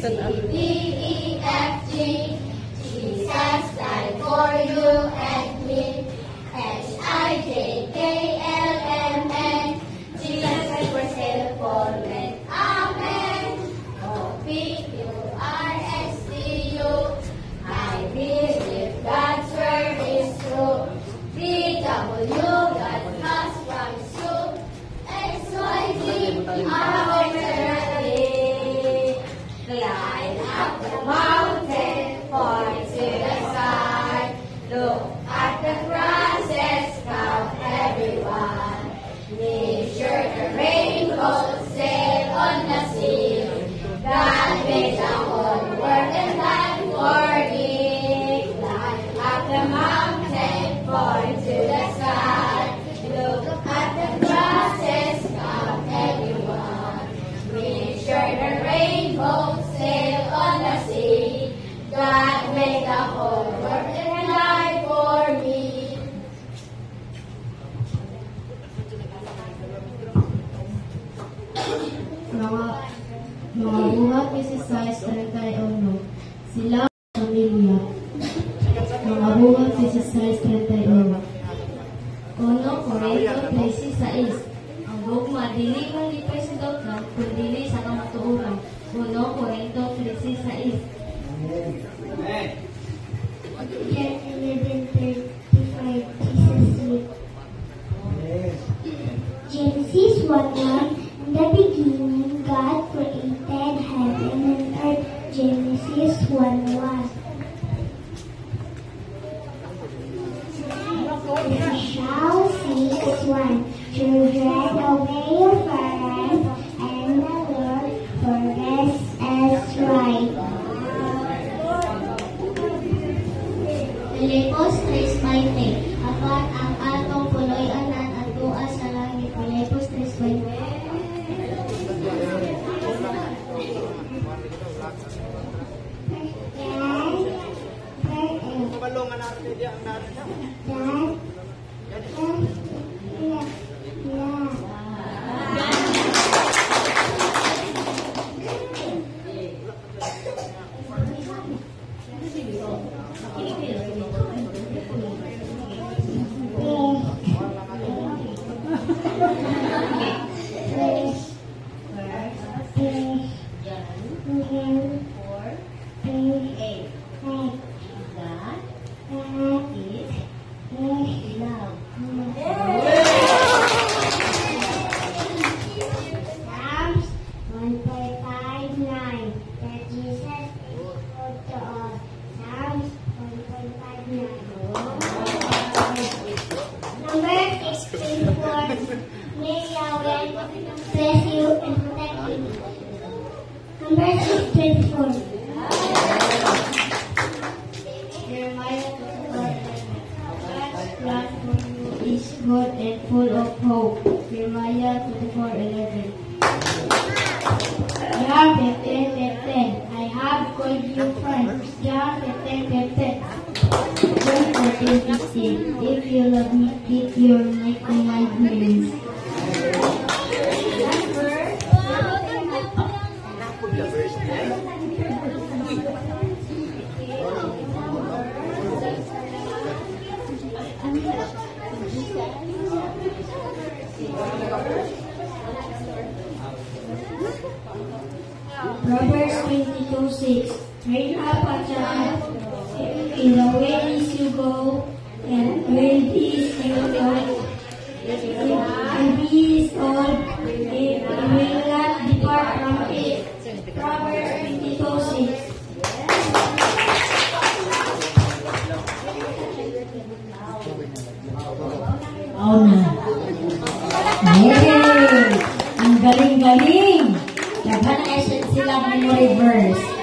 D, E, F, G. Jesus died for you and me. H, I, J, K, L, M, N. Jesus for sale for men. Amen. O, P, Q, R, S, T, U. I believe God's word is true. V, W, God has promised you. X, Y, Z, our eternity. Climb up the mountain, point to the sky. Look at the crosses, count everyone. Measure the rainbow, sail on the sea. God made the whole world and time for thee. Climb up the mountain, point to the sky. Look at the crosses, count everyone. Measure the rainbow, sail on the sea. God made the whole world and life for me. Mga buhat 16:31. Sila pamilya. Mga buhat 16:31. Kono Korinto 13:6. Ang dogma dili man lipay sa dogma, kundi sa kamatuoran. Kono Korinto 13:6. Amen. John 11:35. Jesus said, Genesis 1:1. In the beginning, God created heaven and earth. Genesis 1:1. Ephesians 6:1. Children, obey your parents and the Lord, for this is right. Filipos 3:20. Apat ang atong puloy-anan at tuas sa langit. Filipos 3:20. Balongan natin dia ang natin. Number 64. May Yahweh bless you and protect you. Number 64. Jeremiah 24:11. God's plan for you is good and full of hope. Jeremiah 24:11. John 15:10. I have called you friend. John 15:10. John 14:15. If you love me, keep your commandments. Proverbs 22:6. Train up a child in the ways you go, and when he is old, if he is old, he will not depart from it. Proverbs 22:6. Oh na. Yay! Ang galing-galing! Daghan na sila memory verse.